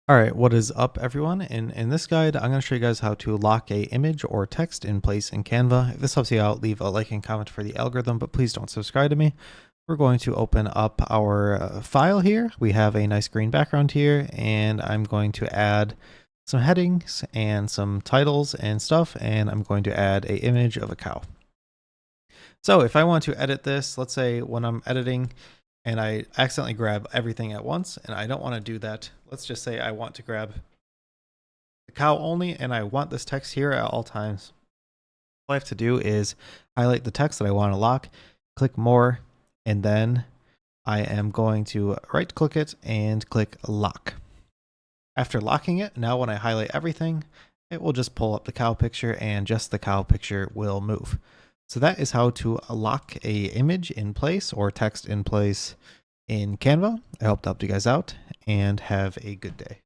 All right, what is up everyone? In this guide, I'm going to show you guys how to lock a image or text in place in Canva. If this helps you out, leave a like and comment for the algorithm, but please don't subscribe to me. We're going to open up our file here. We have a nice green background here, and I'm going to add some headings and some titles and stuff, and I'm going to add an image of a cow. So if I want to edit this, let's say when I'm editing and I accidentally grab everything at once, and I don't want to do that. Let's just say I want to grab the cow only, and I want this text here at all times. All I have to do is highlight the text that I want to lock, click more, and then I am going to right click it and click lock. After locking it, now when I highlight everything, it will just pull up the cow picture and just the cow picture will move. So that is how to lock a image in place or text in place in Canva. I hope that helped you guys out and have a good day.